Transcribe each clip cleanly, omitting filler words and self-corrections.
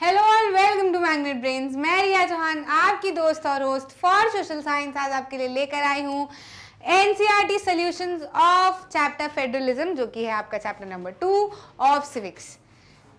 Hello और welcome to magnet brains. मैं रिया चौहान, आपकी दोस्त और होस्ट फॉर सोशल साइंस, आज आपके लिए लेकर आई हूँ NCERT solutions of chapter federalism, जो कि है आपका चैप्टर नंबर 2 ऑफ सिविक्स।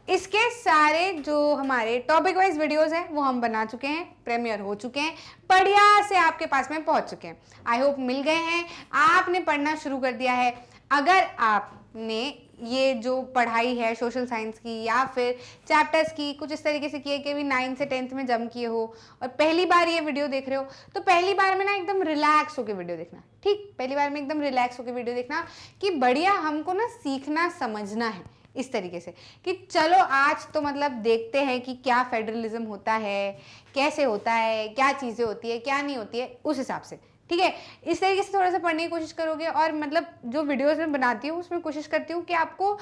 इसके सारे जो हमारे टॉपिक वाइज वीडियोस हैं वो हम बना चुके हैं, प्रीमियर हो चुके हैं, बढ़िया से आपके पास में पहुंच चुके हैं। आई होप मिल गए हैं, आपने पढ़ना शुरू कर दिया है। अगर आपने ये जो पढ़ाई है सोशल साइंस की या फिर चैप्टर्स की कुछ इस तरीके से की है कि अभी 9th से 10th में जम किए हो और पहली बार ये वीडियो देख रहे हो, तो पहली बार में ना एकदम रिलैक्स होकर वीडियो देखना। ठीक, पहली बार में एकदम रिलैक्स होकर वीडियो देखना कि बढ़िया हमको ना सीखना समझना है इस तरीके से कि चलो आज तो मतलब देखते हैं कि क्या फेडरलिज्म होता है, कैसे होता है, क्या चीज़ें होती है, क्या नहीं होती है, उस हिसाब से। ठीक है, इस तरीके से थोड़ा सा पढ़ने की कोशिश करोगे और मतलब जो वीडियोस में बनाती हूँ उसमें कोशिश करती हूँ कि आपको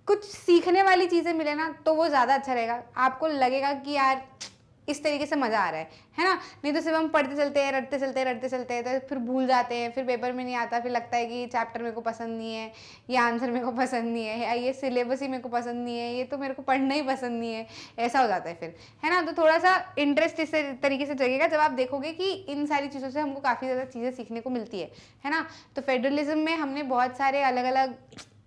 कुछ सीखने वाली चीज़ें मिले ना, तो वो ज़्यादा अच्छा रहेगा। आपको लगेगा कि यार इस तरीके से मज़ा आ रहा है ना। नहीं तो सिर्फ हम पढ़ते चलते हैं, रटते चलते हैं, तो फिर भूल जाते हैं, फिर पेपर में नहीं आता, फिर लगता है कि चैप्टर मेरे को पसंद नहीं है, ये आंसर मेरे को पसंद नहीं है, या ये सिलेबस ही मेरे को पसंद नहीं है, ये तो मेरे को पढ़ना ही पसंद नहीं है, ऐसा हो जाता है फिर, है ना। तो थोड़ा सा इंटरेस्ट इस तरीके से जगेगा जब आप देखोगे कि इन सारी चीज़ों से हमको काफ़ी ज़्यादा चीज़ें सीखने को मिलती है ना। तो फेडरलिज्म में हमने बहुत सारे अलग अलग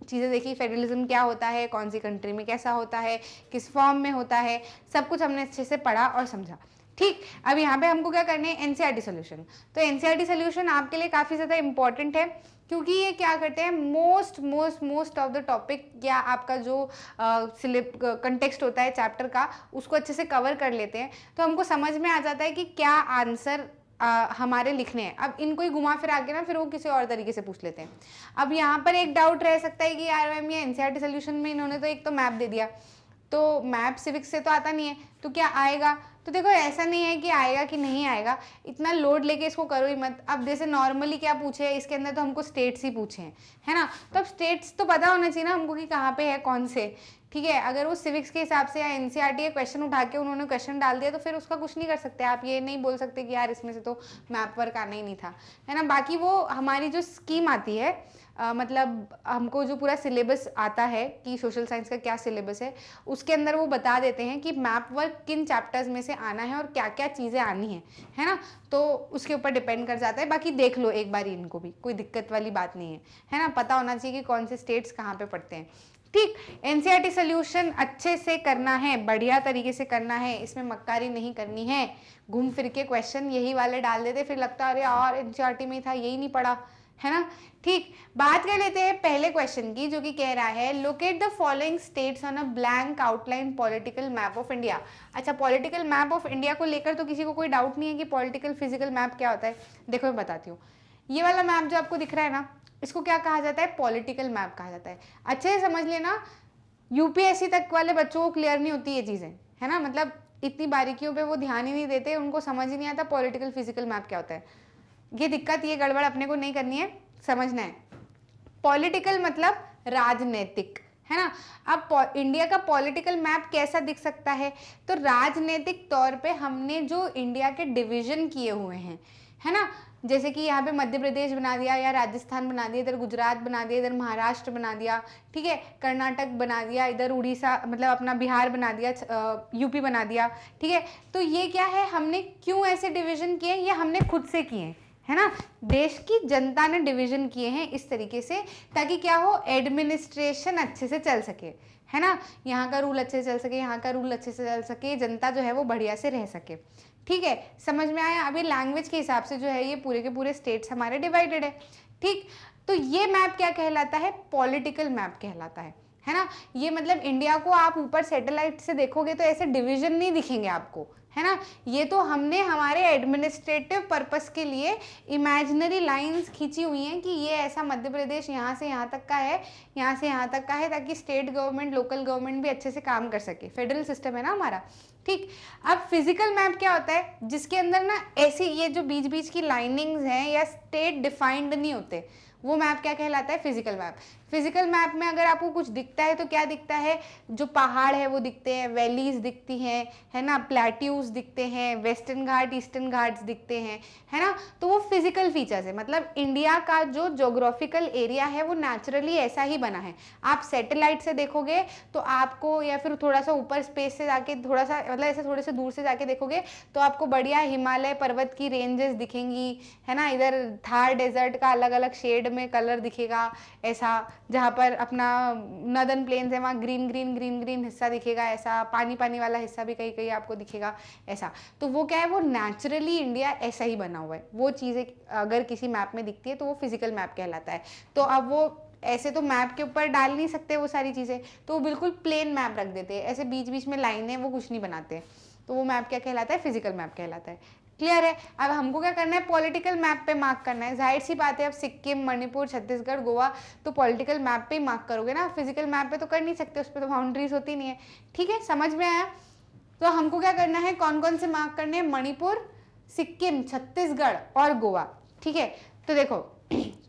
चीज़ें देखी, फेडरलिज्म क्या होता है, कौन सी कंट्री में कैसा होता है, किस फॉर्म में होता है, सब कुछ हमने अच्छे से पढ़ा और समझा। ठीक, अब यहाँ पे हमको क्या करने हैं, एनसीईआरटी सोल्यूशन। तो एनसीईआरटी सोल्यूशन आपके लिए काफ़ी ज़्यादा इंपॉर्टेंट है क्योंकि ये क्या करते हैं, मोस्ट ऑफ द टॉपिक या आपका जो कंटेक्स्ट होता है चैप्टर का, उसको अच्छे से कवर कर लेते हैं। तो हमको समझ में आ जाता है कि क्या आंसर हमारे लिखने हैं। अब इनको ही घुमा फिरा के ना फिर वो किसी और तरीके से पूछ लेते हैं। अब यहाँ पर एक डाउट रह सकता है कि यार मैम ये एनसीईआरटी सोल्यूशन में इन्होंने तो एक तो मैप दे दिया, तो मैप सिविक्स से तो आता नहीं है, तो क्या आएगा। तो देखो ऐसा नहीं है कि आएगा कि नहीं आएगा, इतना लोड लेके इसको करो ही मत। अब जैसे नॉर्मली क्या पूछे इसके अंदर, तो हमको स्टेट्स ही पूछे हैं, है ना। तो अब स्टेट्स तो पता होना चाहिए ना हमको कि कहाँ पे है, कौन से। ठीक है, अगर वो सिविक्स के हिसाब से या एनसीईआरटी का क्वेश्चन उठा के उन्होंने क्वेश्चन डाल दिया तो फिर उसका कुछ नहीं कर सकते। आप ये नहीं बोल सकते कि यार इसमें से तो मैप वर्क आना ही नहीं था, है ना। बाकी वो हमारी जो स्कीम आती है, मतलब हमको जो पूरा सिलेबस आता है कि सोशल साइंस का क्या सिलेबस है, उसके अंदर वो बता देते हैं कि मैप वर्क किन चैप्टर्स में से आना है और क्या क्या चीज़ें आनी है ना। तो उसके ऊपर डिपेंड कर जाता है। बाकी देख लो एक बार इनको भी, कोई दिक्कत वाली बात नहीं है ना। पता होना चाहिए कि कौन से स्टेट्स कहाँ पे पढ़ते हैं। ठीक, एनसीईआरटी सोल्यूशन अच्छे से करना है, बढ़िया तरीके से करना है, इसमें मक्कारी नहीं करनी है। घूम फिर के क्वेश्चन यही वाले डाल देते, फिर लगता है अरे यार एनसीईआरटी में ही था, यही नहीं पढ़ा, है ना। ठीक, बात कर लेते हैं पहले क्वेश्चन की, जो कि कह रहा है locate the following states on a blank outline political map of India. अच्छा, पॉलिटिकल मैप ऑफ इंडिया को लेकर तो किसी को कोई डाउट नहीं है कि पॉलिटिकल फिजिकल मैप क्या होता है। देखो मैं बताती हूँ, ये वाला मैप जो आपको दिख रहा है ना, इसको क्या कहा जाता है, पॉलिटिकल मैप कहा जाता है। अच्छे से समझ लेना, यूपीएससी तक वाले बच्चों को क्लियर नहीं होती ये चीज़ें, है ना। मतलब इतनी बारीकियों पे वो ध्यान ही नहीं देते, उनको समझ ही नहीं आता पॉलिटिकल फिजिकल मैप क्या होता है। ये दिक्कत, ये गड़बड़ अपने को नहीं करनी है, समझना है। पॉलिटिकल मतलब राजनीतिक, है ना। अब इंडिया का पॉलिटिकल मैप कैसा दिख सकता है, तो राजनीतिक तौर पे हमने जो इंडिया के डिवीजन किए हुए हैं, है ना। जैसे कि यहाँ पे मध्य प्रदेश बना दिया या राजस्थान बना दिया, इधर गुजरात बना दिया, इधर महाराष्ट्र बना दिया, ठीक है, कर्नाटक बना दिया, इधर उड़ीसा मतलब अपना बिहार बना दिया, यूपी बना दिया, ठीक है। तो ये क्या है, हमने क्यों ऐसे डिवीजन किए, ये हमने खुद से किए, है ना। देश की जनता ने डिवीजन किए हैं इस तरीके से, ताकि क्या हो, एडमिनिस्ट्रेशन अच्छे से चल सके, है ना। यहाँ का रूल अच्छे से चल सके, यहाँ का रूल अच्छे से चल सके, जनता जो है वो बढ़िया से रह सके। ठीक है, समझ में आया। अभी लैंग्वेज के हिसाब से जो है ये पूरे के पूरे स्टेट्स हमारे डिवाइडेड है। ठीक, तो ये मैप क्या कहलाता है, पॉलिटिकल मैप कहलाता है ना। ये मतलब इंडिया को आप ऊपर सैटेलाइट से देखोगे तो ऐसे डिवीजन नहीं दिखेंगे आपको, है ना। ये तो हमने हमारे एडमिनिस्ट्रेटिव पर्पस के लिए इमेजिनरी लाइंस खींची हुई हैं कि ये ऐसा मध्य प्रदेश यहाँ से यहाँ तक का है, यहाँ से यहाँ तक का है, ताकि स्टेट गवर्नमेंट लोकल गवर्नमेंट भी अच्छे से काम कर सके। फेडरल सिस्टम है ना हमारा। ठीक, अब फिजिकल मैप क्या होता है, जिसके अंदर ना ऐसी ये जो बीच बीच की लाइनिंग्स हैं या स्टेट डिफाइंड नहीं होते, वो मैप क्या कहलाता है, फिजिकल मैप। फिजिकल मैप में अगर आपको कुछ दिखता है तो क्या दिखता है, जो पहाड़ है वो दिखते हैं, वैलीज दिखती हैं, है ना, प्लेट्यूज दिखते हैं, वेस्टर्न घाट ईस्टर्न घाट्स दिखते हैं, है ना। तो वो फिजिकल फीचर्स है, मतलब इंडिया का जो ज्योग्राफिकल एरिया है वो नेचुरली ऐसा ही बना है। आप सैटेलाइट से देखोगे तो आपको, या फिर थोड़ा सा ऊपर स्पेस से जाके थोड़ा सा, मतलब ऐसे थोड़े से दूर से जाके देखोगे तो आपको बढ़िया हिमालय पर्वत की रेंजेस दिखेंगी, है ना। इधर थार डेजर्ट का अलग अलग शेड में कलर दिखेगा ऐसा, जहाँ पर अपना नदर्न प्लेन्स है वहाँ ग्रीन ग्रीन ग्रीन ग्रीन हिस्सा दिखेगा, ऐसा पानी पानी वाला हिस्सा भी कहीं कहीं आपको दिखेगा ऐसा। तो वो क्या है, वो नेचुरली इंडिया ऐसा ही बना हुआ है। वो चीज़ें अगर किसी मैप में दिखती है तो वो फिजिकल मैप कहलाता है। तो अब वो ऐसे तो मैप के ऊपर डाल नहीं सकते वो सारी चीज़ें, तो वो बिल्कुल प्लेन मैप रख देते हैं, ऐसे बीच बीच में लाइनें वो कुछ नहीं बनाते, तो वो मैप क्या कहलाता है, फिजिकल मैप कहलाता है। क्लियर है। अब हमको क्या करना है, पॉलिटिकल मैप पे मार्क करना है। जाहिर सी बात है, अब सिक्किम, मणिपुर, छत्तीसगढ़, गोवा तो पॉलिटिकल मैप पे ही मार्क करोगे ना, फिजिकल मैप पे तो कर नहीं सकते, उस पर तो बाउंड्रीज होती नहीं है। ठीक है, समझ में आया। तो हमको क्या करना है, कौन कौन से मार्क करने हैं, मणिपुर, सिक्किम, छत्तीसगढ़ और गोवा। ठीक है, तो देखो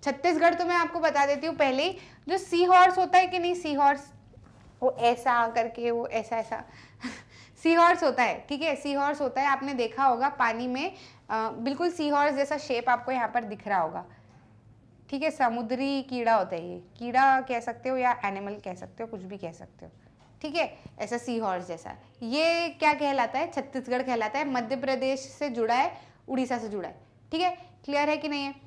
छत्तीसगढ़ तो मैं आपको बता देती हूँ पहले ही, जो सी हॉर्स होता है कि नहीं, सी हॉर्स वो ऐसा करके, वो ऐसा ऐसा सी हॉर्स होता है। ठीक है, सी हॉर्स होता है, आपने देखा होगा पानी में, बिल्कुल सी हॉर्स जैसा शेप आपको यहाँ पर दिख रहा होगा। ठीक है, समुद्री कीड़ा होता है ये, कीड़ा कह सकते हो या एनिमल कह सकते हो, कुछ भी कह सकते हो। ठीक है, ऐसा सी हॉर्स जैसा, ये क्या कहलाता है, छत्तीसगढ़ कहलाता है। मध्य प्रदेश से जुड़ा है, उड़ीसा से जुड़ा है। ठीक है, क्लियर है कि नहीं है।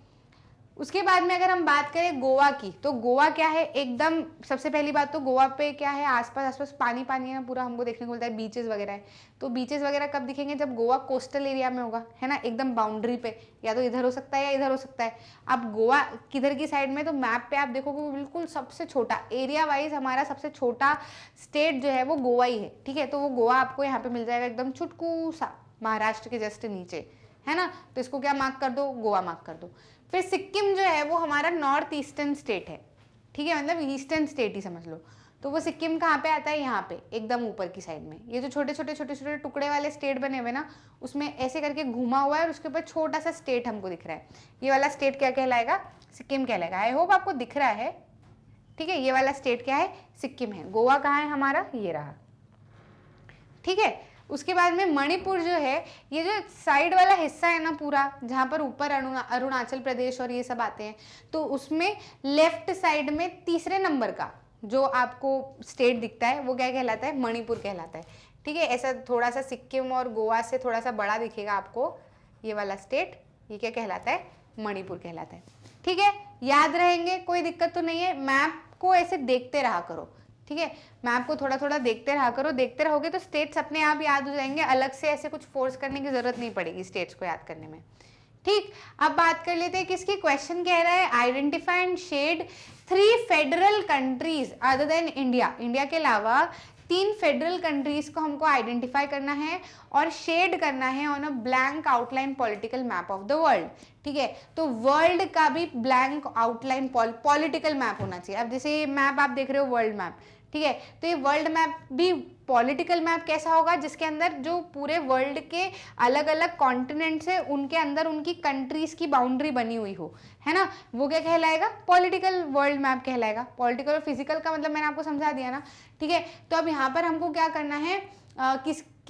उसके बाद में अगर हम बात करें गोवा की, तो गोवा क्या है, एकदम सबसे पहली बात तो गोवा पे क्या है, आसपास आसपास पानी पानी है ना पूरा, हमको देखने को मिलता है, बीचेस वगैरह है। तो बीचेस वगैरह कब दिखेंगे, जब गोवा कोस्टल एरिया में होगा, है ना, एकदम बाउंड्री पे, या तो इधर हो सकता है या इधर हो सकता है। अब गोवा किधर की साइड में, तो मैप पे आप देखोगे वो बिल्कुल सबसे छोटा एरिया वाइज, हमारा सबसे छोटा स्टेट जो है वो गोवा ही है। ठीक है, तो वो गोवा आपको यहाँ पे मिल जाएगा एकदम छुटकू सा, महाराष्ट्र के जस्ट नीचे, है ना। तो इसको क्या मार्क कर दो, गोवा मार्क कर दो। फिर सिक्किम जो है वो हमारा नॉर्थ ईस्टर्न स्टेट है। ठीक है, मतलब ईस्टर्न स्टेट ही समझ लो। तो वो सिक्किम कहाँ पे आता है, यहाँ पे एकदम ऊपर की साइड में। ये जो छोटे छोटे छोटे छोटे टुकड़े वाले स्टेट बने हुए ना, उसमें ऐसे करके घुमा हुआ है और उसके ऊपर छोटा सा स्टेट हमको दिख रहा है। ये वाला स्टेट क्या कहलाएगा, सिक्किम कहलाएगा। आई होप आपको दिख रहा है। ठीक है, ये वाला स्टेट क्या है, सिक्किम है। गोवा कहाँ है हमारा, ये रहा। ठीक है, उसके बाद में मणिपुर जो है, ये जो साइड वाला हिस्सा है ना पूरा, जहाँ पर ऊपर अरुणाचल प्रदेश और ये सब आते हैं, तो उसमें लेफ्ट साइड में तीसरे नंबर का जो आपको स्टेट दिखता है वो क्या कहलाता है, मणिपुर कहलाता है। ठीक है, ऐसा थोड़ा सा सिक्किम और गोवा से थोड़ा सा बड़ा दिखेगा आपको ये वाला स्टेट, ये क्या कहलाता है, मणिपुर कहलाता है। ठीक है, याद रहेंगे, कोई दिक्कत तो नहीं है। मैप को ऐसे देखते रहा करो। ठीक है, मैप को थोड़ा थोड़ा देखते रहा करो, देखते रहोगे तो स्टेट्स अपने आप याद हो जाएंगे, अलग से ऐसे कुछ फोर्स करने की जरूरत नहीं पड़ेगी स्टेट्स को याद करने में। ठीक, अब बात कर लेते हैं किसकी, क्वेश्चन कह रहा है identify and shade 3 federal countries other than India. India के अलावा 3 फेडरल कंट्रीज को हमको आइडेंटिफाई करना है और शेड करना है on a blank outline political map of the world. ठीक है, तो वर्ल्ड का भी ब्लैंक आउटलाइन पॉलिटिकल मैप होना चाहिए। अब जैसे ये मैप आप देख रहे हो वर्ल्ड मैप, ठीक है, तो ये वर्ल्ड मैप भी पॉलिटिकल मैप कैसा होगा, जिसके अंदर जो पूरे वर्ल्ड के अलग अलग कॉन्टिनेंट्स है उनके अंदर उनकी कंट्रीज की बाउंड्री बनी हुई हो, है ना, वो क्या कहलाएगा, पॉलिटिकल वर्ल्ड मैप कहलाएगा। पॉलिटिकल और फिजिकल का मतलब मैंने आपको समझा दिया ना। ठीक है, तो अब यहाँ पर हमको क्या करना है,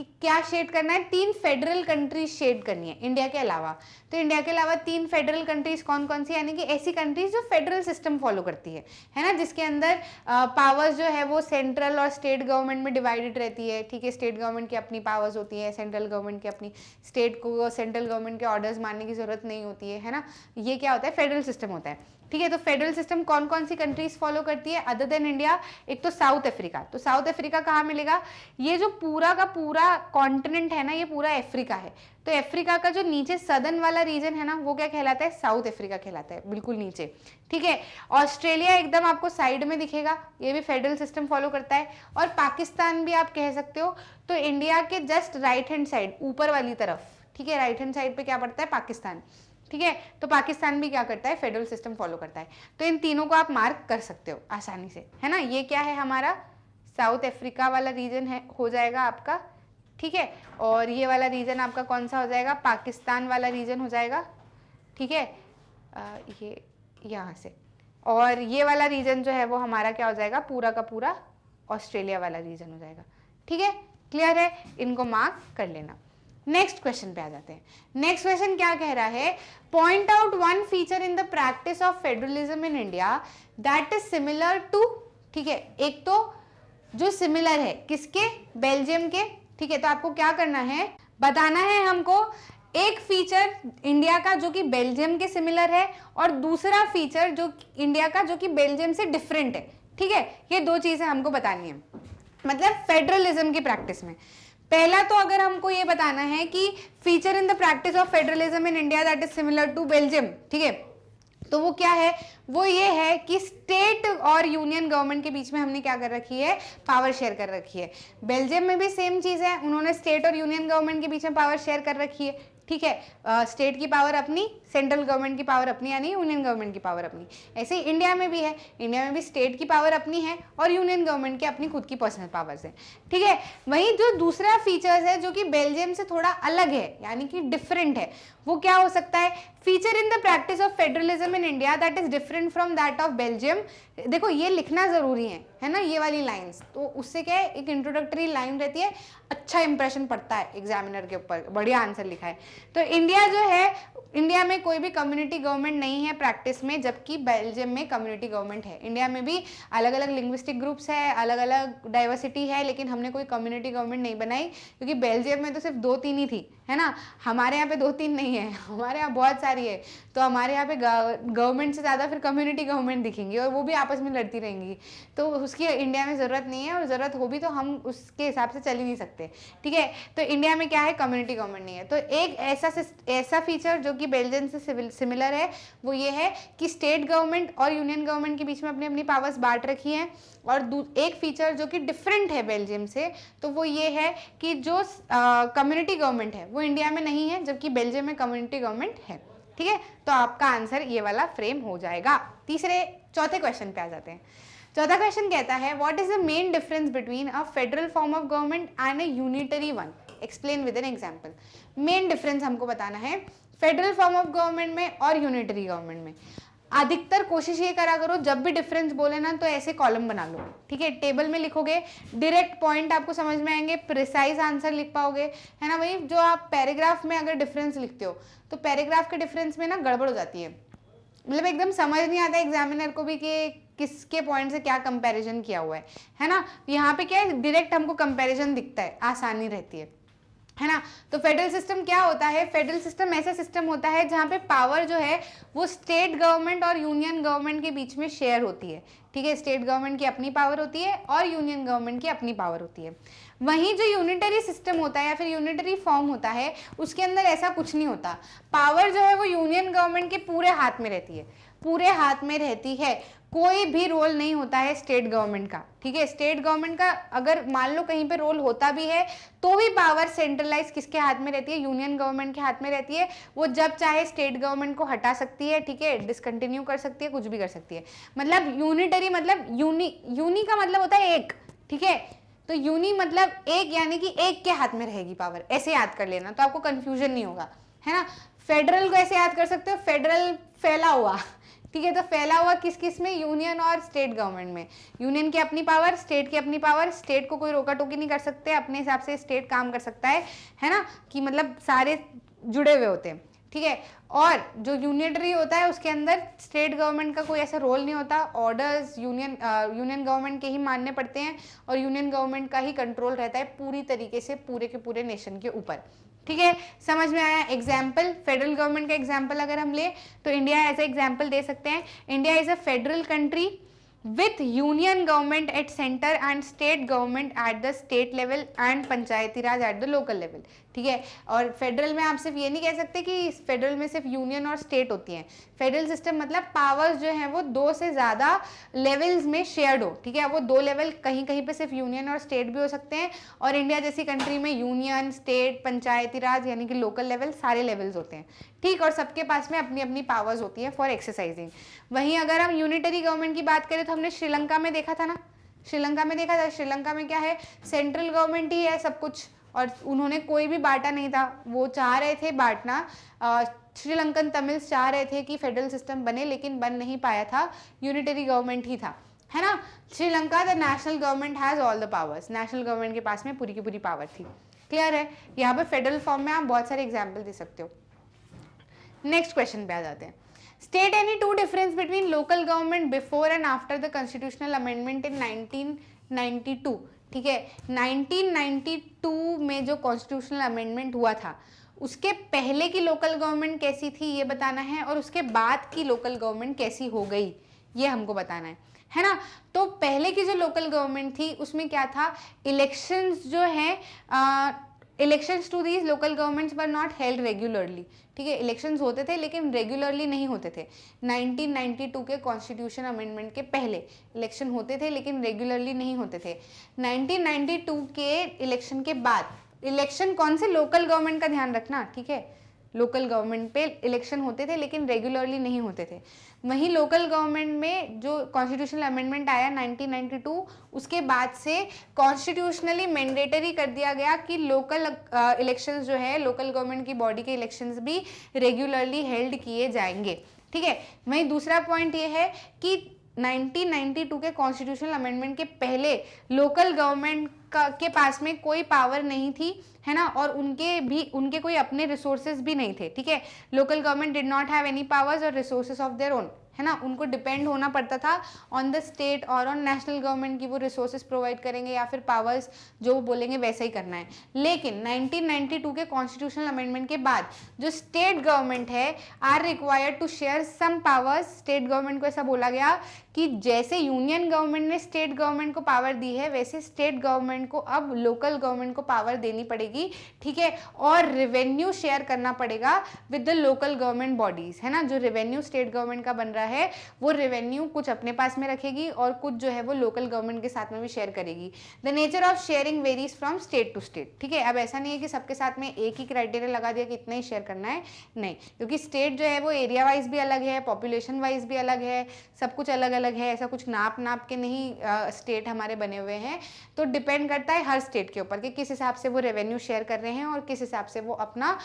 क्या शेड करना है, 3 फेडरल कंट्रीज शेड करनी है इंडिया के अलावा। तो इंडिया के अलावा 3 फेडरल कंट्रीज कौन कौन सी, यानी कि ऐसी कंट्रीज जो फेडरल सिस्टम फॉलो करती है ना, जिसके अंदर पावर्स जो है वो सेंट्रल और स्टेट गवर्नमेंट में डिवाइडेड रहती है। ठीक है, स्टेट गवर्नमेंट की अपनी पावर्स होती है, सेंट्रल गवर्नमेंट की अपनी, स्टेट को सेंट्रल गवर्नमेंट के ऑर्डर्स मानने की जरूरत नहीं होती है ना। ये क्या होता है, फेडरल सिस्टम होता है। ठीक है, तो फेडरल सिस्टम कौन कौन सी कंट्रीज फॉलो करती है अदर देन इंडिया, एक तो साउथ अफ्रीका। तो साउथ अफ्रीका कहाँ मिलेगा, ये जो पूरा का पूरा कॉन्टिनेंट है ना, ये पूरा अफ्रीका है। तो अफ्रीका का जो नीचे सदर्न वाला रीजन है ना, वो क्या कहलाता है, साउथ अफ्रीका कहलाता है, बिल्कुल नीचे। ठीक है, ऑस्ट्रेलिया एकदम आपको साइड में दिखेगा, ये भी फेडरल सिस्टम फॉलो करता है। और पाकिस्तान भी आप कह सकते हो। तो इंडिया के जस्ट राइट हैंड साइड, ऊपर वाली तरफ, ठीक है, राइट हैंड साइड पे क्या पड़ता है, पाकिस्तान। ठीक है, तो पाकिस्तान भी क्या करता है, फेडरल सिस्टम फॉलो करता है। तो इन तीनों को आप मार्क कर सकते हो आसानी से, है ना। ये क्या है, हमारा साउथ अफ्रीका वाला रीजन है, हो जाएगा आपका। ठीक है, और ये वाला रीजन आपका कौन सा हो जाएगा, पाकिस्तान वाला रीजन हो जाएगा। ठीक है, ये यहाँ से और ये वाला रीजन जो है वो हमारा क्या हो जाएगा, पूरा का पूरा ऑस्ट्रेलिया वाला रीजन हो जाएगा। ठीक है, क्लियर है, इनको मार्क कर लेना। नेक्स्ट क्वेश्चन पे आ जाते हैं। नेक्स्ट क्वेश्चन क्या कह रहा है, point out one feature in the practice of federalism in India that is similar to, ठीक है, एक तो जो सिमिलर है किसके, बेल्जियम के। ठीक है, तो आपको क्या करना है, बताना है हमको एक फीचर इंडिया का जो कि बेल्जियम के सिमिलर है और दूसरा फीचर जो इंडिया का जो कि बेल्जियम से डिफरेंट है। ठीक है, ये दो चीजें हमको बतानी है, मतलब फेडरलिज्म की प्रैक्टिस में। पहला तो अगर हमको ये बताना है कि feature in the practice of federalism in India that is similar to Belgium, ठीक है, तो वो क्या है, वो ये है कि स्टेट और यूनियन गवर्नमेंट के बीच में हमने क्या कर रखी है, पावर शेयर कर रखी है। बेल्जियम में भी सेम चीज है, उन्होंने स्टेट और यूनियन गवर्नमेंट के बीच में पावर शेयर कर रखी है। ठीक है, स्टेट की पावर अपनी, सेंट्रल गवर्नमेंट की पावर अपनी, यानी यूनियन गवर्नमेंट की पावर अपनी। ऐसे ही इंडिया में भी है, इंडिया में भी स्टेट की पावर अपनी है और यूनियन गवर्नमेंट की अपनी खुद की पर्सनल पावर्स है। ठीक है, वहीं जो दूसरा फीचर्स है जो कि बेल्जियम से थोड़ा अलग है, यानी कि डिफरेंट है, वो क्या हो सकता है, feature in the practice of federalism in India that is different from that of Belgium. देखो ये लिखना जरूरी है ना, ये वाली लाइंस, तो उससे क्या है, एक इंट्रोडक्टरी लाइन रहती है, अच्छा इंप्रेशन पड़ता है एग्जामिनर के ऊपर, बढ़िया आंसर लिखा है। तो इंडिया जो है, इंडिया में कोई भी कम्युनिटी गवर्नमेंट नहीं है प्रैक्टिस में, जबकि बेल्जियम में कम्युनिटी गवर्नमेंट है। इंडिया में भी अलग अलग लिंग्विस्टिक ग्रुप्स है, अलग अलग डाइवर्सिटी है, लेकिन हमने कोई कम्युनिटी गवर्नमेंट नहीं बनाई, क्योंकि बेल्जियम में तो सिर्फ 2-3 ही थी, है ना, हमारे यहाँ पे 2-3 नहीं है, हमारे यहाँ बहुत सारी है। तो हमारे यहाँ पे गवर्नमेंट से ज़्यादा फिर कम्युनिटी गवर्नमेंट दिखेंगी और वो भी आपस में लड़ती रहेंगी, तो उसकी इंडिया में ज़रूरत नहीं है, और ज़रूरत हो भी तो हम उसके हिसाब से चल ही नहीं सकते। ठीक है, तो इंडिया में क्या है, कम्युनिटी गवर्नमेंट नहीं है। तो एक ऐसा फीचर जो कि बेल्जियम से सिमिलर है वो ये है कि स्टेट गवर्नमेंट और यूनियन गवर्नमेंट के बीच में अपनी अपनी पावर्स बांट रखी हैं। और एक फीचर जो कि डिफरेंट है बेल्जियम से, तो वो ये है कि जो कम्युनिटी गवर्नमेंट है वो इंडिया में नहीं है, जबकि बेल्जियम में कम्युनिटी गवर्नमेंट है। ठीक है, तो आपका आंसर ये वाला फ्रेम हो जाएगा। चौथे क्वेश्चन पे आ जाते हैं। चौथा क्वेश्चन कहता है, what is the main difference between a federal form of government and a unitary one, explain with an example. Main difference हमको बताना है फेडरल फॉर्म ऑफ गवर्नमेंट में और यूनिटरी गवर्नमेंट में। अधिकतर कोशिश ये करा करो, जब भी डिफरेंस बोले ना तो ऐसे कॉलम बना लो। ठीक है, टेबल में लिखोगे, डायरेक्ट पॉइंट आपको समझ में आएंगे, प्रिसाइज आंसर लिख पाओगे, है ना भाई। जो आप पैराग्राफ में अगर डिफरेंस लिखते हो तो पैराग्राफ के डिफरेंस में ना गड़बड़ हो जाती है, मतलब एकदम समझ नहीं आता एग्जामिनर को भी कि किसके पॉइंट से क्या कंपैरिजन किया हुआ है ना। यहाँ पे क्या है, डायरेक्ट हमको कंपैरिजन दिखता है, आसानी रहती है ना। तो फेडरल सिस्टम क्या होता है, फेडरल सिस्टम ऐसा सिस्टम होता है जहाँ पे पावर जो है वो स्टेट गवर्नमेंट और यूनियन गवर्नमेंट के बीच में शेयर होती है। ठीक है, स्टेट गवर्नमेंट की अपनी पावर होती है और यूनियन गवर्नमेंट की अपनी पावर होती है। वहीं जो यूनिटरी सिस्टम होता है या फिर यूनिटरी फॉर्म होता है, उसके अंदर ऐसा कुछ नहीं होता। पावर जो है वो यूनियन गवर्नमेंट के पूरे हाथ में रहती है, पूरे हाथ में रहती है, कोई भी रोल नहीं होता है स्टेट गवर्नमेंट का। ठीक है, स्टेट गवर्नमेंट का अगर मान लो कहीं पे रोल होता भी है तो भी पावर सेंट्रलाइज किसके हाथ में रहती है, यूनियन गवर्नमेंट के हाथ में रहती है। वो जब चाहे स्टेट गवर्नमेंट को हटा सकती है, ठीक है, डिसकंटिन्यू कर सकती है, कुछ भी कर सकती है। मतलब यूनिटरी मतलब यूनी का मतलब होता है एक, ठीक है, तो यूनी मतलब एक, यानी कि एक के हाथ में रहेगी पावर, ऐसे याद कर लेना तो आपको कंफ्यूजन नहीं होगा, है ना। फेडरल को ऐसे याद कर सकते हो, फेडरल फैला हुआ, ठीक है, तो फैला हुआ किस किस में, यूनियन और स्टेट गवर्नमेंट में। यूनियन की अपनी पावर, स्टेट की अपनी पावर, स्टेट को कोई रोका टोकी नहीं कर सकते, अपने हिसाब से स्टेट काम कर सकता है ना, कि मतलब सारे जुड़े हुए होते हैं। ठीक है, और जो यूनिटरी होता है उसके अंदर स्टेट गवर्नमेंट का कोई ऐसा रोल नहीं होता, ऑर्डर्स यूनियन गवर्नमेंट के ही मानने पड़ते हैं और यूनियन गवर्नमेंट का ही कंट्रोल रहता है पूरी तरीके से पूरे के पूरे नेशन के ऊपर। ठीक है, समझ में आया। एग्जाम्पल, फेडरल गवर्नमेंट का एग्जाम्पल अगर हम ले तो इंडिया एज ए एग्जाम्पल दे सकते हैं। India is a federal country with union government at center and state government at the state level and Panchayati Raj at the local level। ठीक है, और फेडरल में आप सिर्फ ये नहीं कह सकते कि फेडरल में सिर्फ यूनियन और स्टेट होती हैं। फेडरल सिस्टम मतलब पावर्स जो है वो 2 से ज़्यादा लेवल्स में शेयर्ड हो। ठीक है, वो 2 लेवल कहीं कहीं पे सिर्फ यूनियन और स्टेट भी हो सकते हैं, और इंडिया जैसी कंट्री में यूनियन, स्टेट, पंचायती राज यानी कि लोकल लेवल, सारे लेवल्स होते हैं। ठीक, और सबके पास में अपनी अपनी पावर्स होती हैं फॉर एक्सरसाइजिंग। वहीं अगर हम यूनिटरी गवर्नमेंट की बात करें तो हमने श्रीलंका में देखा था ना, श्रीलंका में क्या है, सेंट्रल गवर्नमेंट ही है सब कुछ, और उन्होंने कोई भी बांटा नहीं था। वो चाह रहे थे बांटना श्रीलंकन तमिल्स चाह रहे थे कि फेडरल सिस्टम बने, लेकिन बन नहीं पाया था, यूनिटरी गवर्नमेंट ही था, है ना। Sri Lanka the national government has all the powers, national government के पास में पूरी की पूरी पावर थी। क्लियर है। यहाँ पर फेडरल फॉर्म में आप बहुत सारे एग्जाम्पल दे सकते हो। नेक्स्ट क्वेश्चन पे आ जाते हैं। State any two difference between local government before and after the constitutional amendment in 1992। ठीक है, 1992 में जो कॉन्स्टिट्यूशनल अमेंडमेंट हुआ था उसके पहले की लोकल गवर्नमेंट कैसी थी ये बताना है, और उसके बाद की लोकल गवर्नमेंट कैसी हो गई ये हमको बताना है ना। तो पहले की जो लोकल गवर्नमेंट थी उसमें क्या था, इलेक्शंस जो है, elections to these local governments were not held regularly. ठीक है, इलेक्शंस होते थे लेकिन रेगुलरली नहीं होते थे। 1992 के कॉन्स्टिट्यूशन अमेंडमेंट के पहले इलेक्शन होते थे लेकिन रेगुलरली नहीं होते थे। 1992 के इलेक्शन के बाद, इलेक्शन कौन से, लोकल गवर्नमेंट का ध्यान रखना, ठीक है, लोकल गवर्नमेंट पे इलेक्शन होते थे लेकिन रेगुलरली नहीं होते थे। वहीं लोकल गवर्नमेंट में जो कॉन्स्टिट्यूशनल अमेंडमेंट आया 1992, उसके बाद से कॉन्स्टिट्यूशनली मैंडेटरी कर दिया गया कि लोकल इलेक्शंस जो है, लोकल गवर्नमेंट की बॉडी के इलेक्शंस भी रेगुलरली हेल्ड किए जाएंगे। ठीक है, वहीं दूसरा पॉइंट ये है कि 1992 के कॉन्स्टिट्यूशनल अमेंडमेंट के पहले लोकल गवर्नमेंट के पास में कोई पावर नहीं थी, है ना, और उनके कोई अपने रिसोर्सेज भी नहीं थे। ठीक है, local government did not have any powers और रिसोर्सेज ऑफ देयर ओन, है ना, उनको डिपेंड होना पड़ता था ऑन द स्टेट और ऑन नेशनल गवर्नमेंट की वो रिसोर्सेज प्रोवाइड करेंगे या फिर पावर्स जो वो बोलेंगे वैसा ही करना है। लेकिन 1992 के कॉन्स्टिट्यूशनल अमेंडमेंट के बाद जो स्टेट गवर्नमेंट है are required to share some powers. State government को ऐसा बोला गया कि जैसे यूनियन गवर्नमेंट ने स्टेट गवर्नमेंट को पावर दी है वैसे स्टेट गवर्नमेंट को अब लोकल गवर्नमेंट को पावर देनी पड़ेगी। ठीक है, और रेवेन्यू शेयर करना पड़ेगा with the local government bodies, है ना। जो रेवेन्यू स्टेट गवर्नमेंट का बन रहा है वो रेवेन्यू कुछ अपने पास में रखेगी और कुछ जो है वो लोकल गवर्नमेंट के साथ में भी शेयर करेगी। The nature of sharing varies from state to state. ठीक है, अब ऐसा नहीं है कि सबके साथ में एक ही क्राइटेरिया लगा दिया कि इतना ही शेयर करना है, नहीं, क्योंकि स्टेट जो है वो एरिया वाइज भी अलग है, पॉपुलेशन वाइज भी अलग है, सब कुछ अलग अलग है, ऐसा कुछ नाप के नहीं स्टेट हमारे बने हुए हैं। तो डिपेंड करता है हर स्टेट के ऊपर कि किस हिसाब से वो रेवेन्यू शेयर कर रहे हैं और किस हिसाब से वो अपना